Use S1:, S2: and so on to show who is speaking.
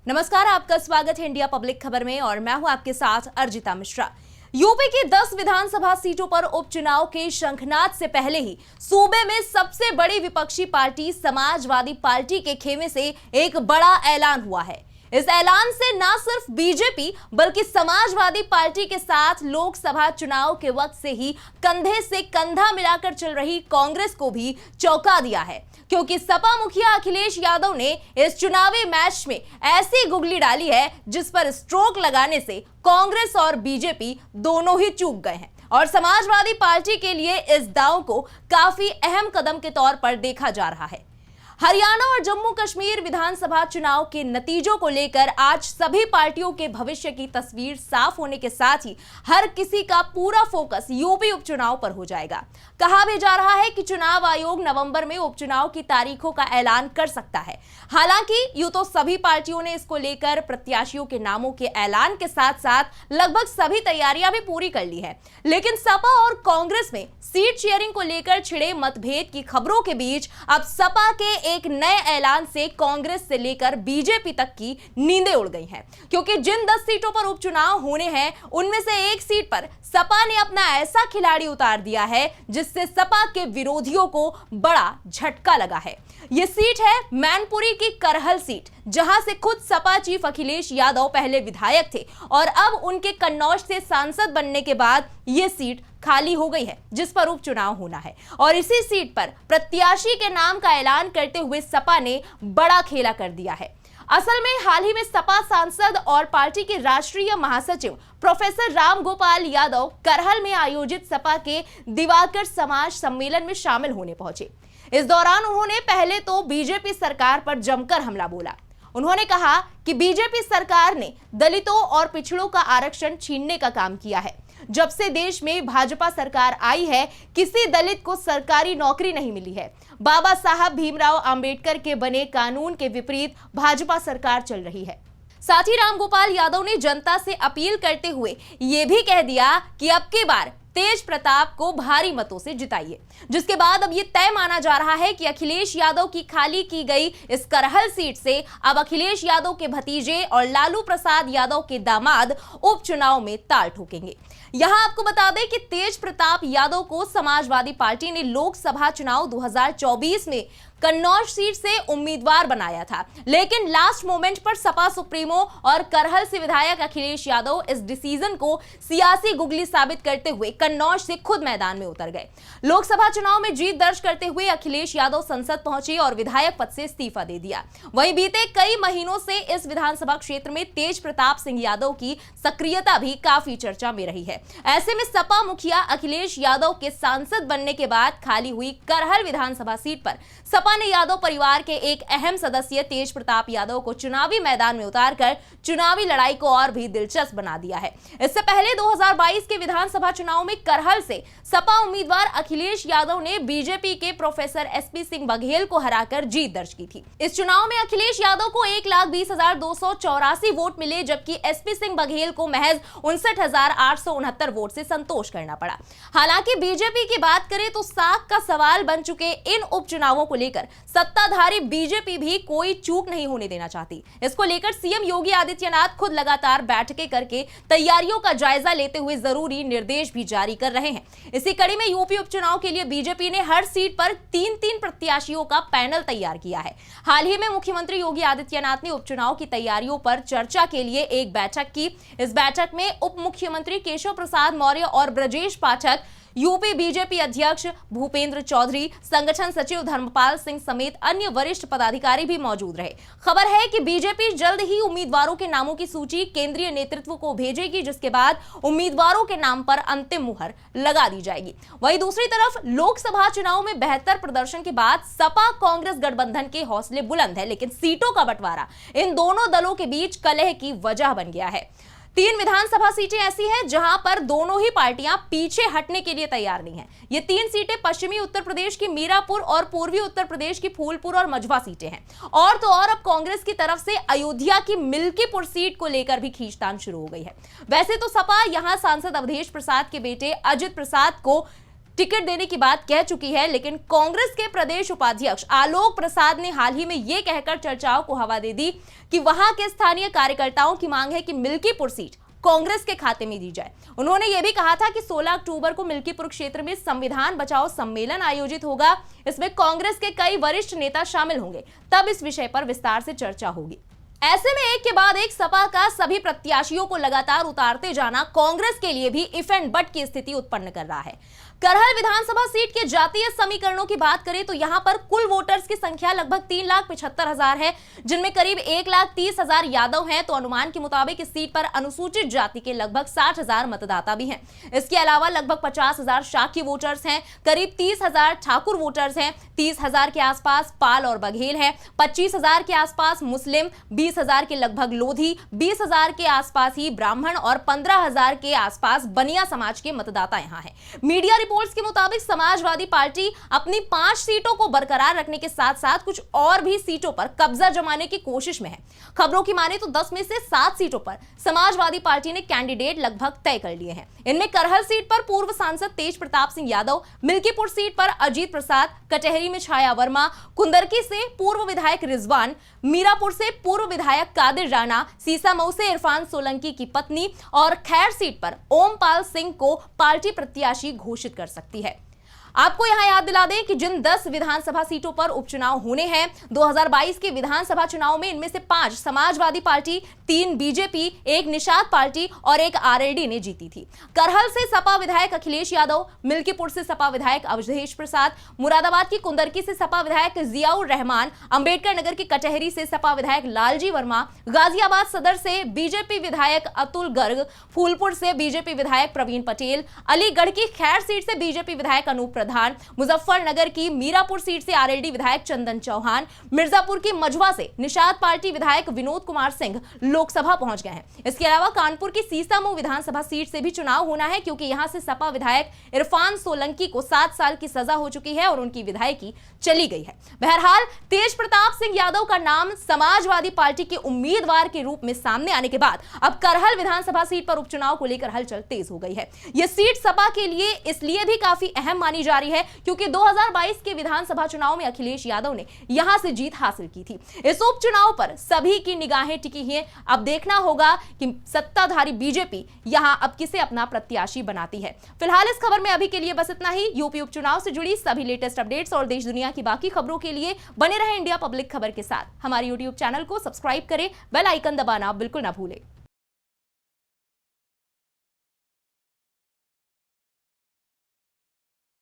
S1: नमस्कार, आपका स्वागत है इंडिया पब्लिक खबर में और मैं हूं आपके साथ अर्जिता मिश्रा। यूपी की 10 विधानसभा सीटों पर उपचुनाव के शंखनाद से पहले ही सूबे में सबसे बड़ी विपक्षी पार्टी समाजवादी पार्टी के खेमे से एक बड़ा ऐलान हुआ है। इस ऐलान से न सिर्फ बीजेपी बल्कि समाजवादी पार्टी के साथ लोकसभा चुनाव के वक्त से ही कंधे से कंधा मिलाकर चल रही कांग्रेस को भी चौंका दिया है, क्योंकि सपा मुखिया अखिलेश यादव ने इस चुनावी मैच में ऐसी गुगली डाली है जिस पर स्ट्रोक लगाने से कांग्रेस और बीजेपी दोनों ही चूक गए हैं और समाजवादी पार्टी के लिए इस दांव को काफी अहम कदम के तौर पर देखा जा रहा है। हरियाणा और जम्मू कश्मीर विधानसभा चुनाव के नतीजों को लेकर आज सभी पार्टियों के भविष्य की तस्वीर साफ होने के साथ ही हर किसी का पूरा फोकस यूपी उपचुनाव पर हो जाएगा। कहा भी जा रहा है कि चुनाव आयोग नवंबर में उपचुनाव की तारीखों का ऐलान कर सकता है। हालांकि यूं तो सभी पार्टियों ने इसको लेकर प्रत्याशियों के नामों के ऐलान के साथ साथ लगभग सभी तैयारियां भी पूरी कर ली है, लेकिन सपा और कांग्रेस में सीट शेयरिंग को लेकर छिड़े मतभेद की खबरों के बीच अब सपा के एक नए ऐलान से कांग्रेस से लेकर बीजेपी तक की नींदें उड़ गई हैं, क्योंकि जिन 10 सीटों पर उपचुनाव होने हैं उनमें से एक सीट पर सपा ने अपना ऐसा खिलाड़ी उतार दिया है जिससे सपा के विरोधियों को बड़ा झटका लगा है। यह सीट है मैनपुरी की करहल सीट, जहां से खुद सपा चीफ अखिलेश यादव पहले विधायक थे और अब उनके कन्नौज से सांसद बनने के बाद यह सीट खाली हो गई है जिस पर उपचुनाव होना है और इसी सीट पर प्रत्याशी के नाम का ऐलान करते हुए सपा ने बड़ा खेला कर दिया है। असल में हाल ही में सपा सांसद और पार्टी के राष्ट्रीय महासचिव प्रोफेसर रामगोपाल यादव करहल में आयोजित सपा के दिवाकर समाज सम्मेलन में शामिल होने पहुंचे। इस दौरान उन्होंने पहले तो बीजेपी सरकार पर जमकर हमला बोला। उन्होंने कहा कि बीजेपी सरकार ने दलितों और पिछड़ों का आरक्षण छीनने का काम किया है। जब से देश में भाजपा सरकार आई है, किसी दलित को सरकारी नौकरी नहीं मिली है। बाबा साहब भीमराव अंबेडकर के बने कानून के विपरीत भाजपा सरकार चल रही है। साथ ही रामगोपाल यादव ने जनता से अपील करते हुए यह भी कह दिया कि अब की बार तेज प्रताप को भारी मतों से जिताइए, जिसके बाद अब ये तय माना जा रहा है कि अखिलेश यादव की खाली की गई इस करहल सीट से अब अखिलेश यादव के भतीजे और लालू प्रसाद यादव के दामाद उपचुनाव में ताल ठोकेंगे। यहां आपको बता दें कि तेज प्रताप यादव को समाजवादी पार्टी ने लोकसभा चुनाव 2024 में कन्नौज सीट से उम्मीदवार बनाया था, लेकिन लास्ट मोमेंट पर सपा सुप्रीमो और करहल से विधायक अखिलेश यादव इस डिसीजन को सियासी गुगली साबित करते हुए कन्नौज से खुद मैदान में उतर गए। लोकसभा चुनाव में जीत दर्ज करते हुए अखिलेश यादव संसद पहुंचे और विधायक पद से इस्तीफा दे दिया। वहीं बीते कई महीनों से इस विधानसभा क्षेत्र में तेज प्रताप सिंह यादव की सक्रियता भी काफी चर्चा में रही है। ऐसे में सपा मुखिया अखिलेश यादव के सांसद बनने के बाद खाली हुई करहल विधानसभा सीट पर सपा ने यादव परिवार के एक अहम सदस्य तेज प्रताप यादव को चुनावी मैदान में उतारकर चुनावी लड़ाई को और भी दिलचस्प बना दिया है। इससे पहले 2022 के विधानसभा चुनाव में करहल से सपा उम्मीदवार अखिलेश यादव ने बीजेपी के प्रोफेसर एसपी सिंह बघेल को हराकर जीत दर्ज की थी। इस चुनाव में अखिलेश यादव को 1,20,284 वोट मिले, जबकि एसपी सिंह बघेल को महज 59,869 वोट से संतोष करना पड़ा। हालांकि बीजेपी की बात करें तो साख का सवाल बन चुके इन उपचुनावों को लेकर सत्ताधारी बीजेपी भी कोई चूक नहीं होने देना चाहती। इसको लेकर सीएम योगी आदित्यनाथ खुद लगातार बैठकें करके तैयारियों का जायजा लेते हुए जरूरी निर्देश भी जारी कर रहे हैं। इसी कड़ी में यूपी उपचुनाव के लिए बीजेपी ने हर सीट पर 3-3 प्रत्याशियों का पैनल तैयार किया है। हाल ही में मुख्यमंत्री योगी आदित्यनाथ ने उपचुनाव की तैयारियों पर चर्चा के लिए एक बैठक की। इस बैठक में उप मुख्यमंत्री केशव प्रसाद मौर्य और ब्रजेश पाठक, यूपी बीजेपी अध्यक्ष भूपेंद्र चौधरी, संगठन सचिव धर्मपाल सिंह समेत अन्य वरिष्ठ पदाधिकारी भी मौजूद रहे। खबर है कि बीजेपी जल्द ही उम्मीदवारों के नामों की सूची केंद्रीय नेतृत्व को भेजेगी, जिसके बाद उम्मीदवारों के नाम पर अंतिम मुहर लगा दी जाएगी। वहीं दूसरी तरफ लोकसभा चुनाव में बेहतर प्रदर्शन के बाद सपा कांग्रेस गठबंधन के हौसले बुलंद है, लेकिन सीटों का बंटवारा इन दोनों दलों के बीच कलह की वजह बन गया है। 3 विधानसभा सीटें ऐसी हैं जहां पर दोनों ही पार्टियां पीछे हटने के लिए तैयार नहीं हैं। ये 3 सीटें पश्चिमी उत्तर प्रदेश की मीरापुर और पूर्वी उत्तर प्रदेश की फूलपुर और मझवा सीटें हैं। और तो और अब कांग्रेस की तरफ से अयोध्या की मिल्कीपुर सीट को लेकर भी खींचतान शुरू हो गई है। वैसे तो सपा यहां सांसद अवधेश प्रसाद के बेटे अजित प्रसाद को टिकट देने की बात कह चुकी है, लेकिन कांग्रेस के प्रदेश उपाध्यक्ष आलोक प्रसाद ने हाल ही में यह कहकर चर्चाओं को हवा दे दी कि वहां के स्थानीय कार्यकर्ताओं की मांग है कि मिल्कीपुर सीट कांग्रेस के खाते में दी जाए। उन्होंने यह भी कहा था कि 16 अक्टूबर को मिल्कीपुर क्षेत्र में संविधान बचाओ सम्मेलन आयोजित होगा। इसमें कांग्रेस के कई वरिष्ठ नेता शामिल होंगे, तब इस विषय पर विस्तार से चर्चा होगी। ऐसे में एक के बाद एक सपा का सभी प्रत्याशियों को लगातार उतारते जाना कांग्रेस के लिए भी इफ एंड बट की स्थिति उत्पन्न कर रहा है। करहल विधानसभा सीट के जातीय समीकरणों की बात करें तो यहां पर कुल वोटर्स की संख्या लगभग 3,75,000 है, जिनमें करीब 1,30,000 यादव हैं। तो अनुमान के मुताबिक इस सीट पर अनुसूचित जाति के लगभग 60,000 मतदाता भी हैं। इसके अलावा लगभग 50,000 शाक्य वोटर्स हैं, करीब 30,000 ठाकुर वोटर्स हैं, 30,000 के आसपास पाल और बघेल हैं, 25,000 के आसपास मुस्लिम, 20,000 के लगभग लोधी, 20,000 के आसपास ही ब्राह्मण और 15,000 के आसपास बनिया समाज के मतदाता यहां हैं। मीडिया रिपोर्ट्स के मुताबिक समाजवादी पार्टी अपनी 5 सीटों को बरकरार रखने के साथ साथ कुछ और भी सीटों पर कब्जा जमाने की कोशिश में है। खबरों की माने तो 10 में से 7 सीटों पर समाजवादी पार्टी ने कैंडिडेट लगभग तय कर लिए हैं। इनमें करहल सीट पर पूर्व सांसद तेज प्रताप सिंह यादव, मिल्कीपुर सीट पर अजीत प्रसाद, कटहरी में छाया वर्मा, कुंदरकी से पूर्व विधायक रिजवान, मीरापुर से पूर्व विधायक कादिर राणा, सीसामऊ से इरफान सोलंकी की पत्नी और खैर सीट पर ओमपाल सिंह को पार्टी प्रत्याशी घोषित कर सकती है। आपको यहां याद दिला दें कि जिन 10 विधानसभा सीटों पर उपचुनाव होने हैं, 2022 के विधानसभा चुनाव में इनमें से 5 Samajwadi party, 3 BJP, 1 Nishad party और 1 आरएलडी ने जीती थी। करहल से सपा विधायक अखिलेश यादव, मिल्कीपुर से सपा विधायक अवधेश प्रसाद, मुरादाबाद की कुंदरकी से सपा विधायक जियाउर रहमान, अंबेडकर नगर की कटहरी से सपा विधायक लालजी वर्मा, गाजियाबाद सदर से बीजेपी विधायक अतुल गर्ग, फूलपुर से बीजेपी विधायक प्रवीण पटेल, अलीगढ़ की खैर सीट से बीजेपी विधायक अनूप प्रधान, मुजफ्फरनगर की मीरापुर सीट से आरएलडी विधायक चंदन चौहान, मिर्जापुर की मझवा से निषाद पार्टी विधायक विनोद कुमार सिंह लोकसभा पहुंच गए हैं। इसके अलावा कानपुर की सीसामऊ विधानसभा सीट से भी चुनाव होना है, क्योंकि यहां से सपा विधायक इरफान सोलंकी को 7 साल की सजा हो चुकी है और उनकी विधायकी चली गई है। बहरहाल तेज प्रताप सिंह यादव का नाम समाजवादी पार्टी के उम्मीदवार के रूप में सामने आने के बाद अब करहल विधानसभा सीट पर उपचुनाव को लेकर हलचल तेज हो गई है। यह सीट सपा के लिए इसलिए भी काफी अहम मानी जा रही है क्योंकि 2022 के विधानसभा चुनाव में अखिलेश यादव ने यहां से जीत हासिल की थी। इस उपचुनाव पर सभी की निगाहें टिकी हैं। अब देखना होगा कि सत्ताधारी बीजेपी यहां अब किसे अपना प्रत्याशी बनाती है। फिलहाल इस खबर में अभी के लिए बस इतना ही। यूपी उपचुनाव से जुड़ी सभी लेटेस्ट अपडेट्स और देश दुनिया की बाकी खबरों के लिए बने रहे इंडिया पब्लिक खबर के साथ। हमारे यूट्यूब चैनल को सब्सक्राइब करें, बेल आइकन दबाना बिल्कुल ना भूलें।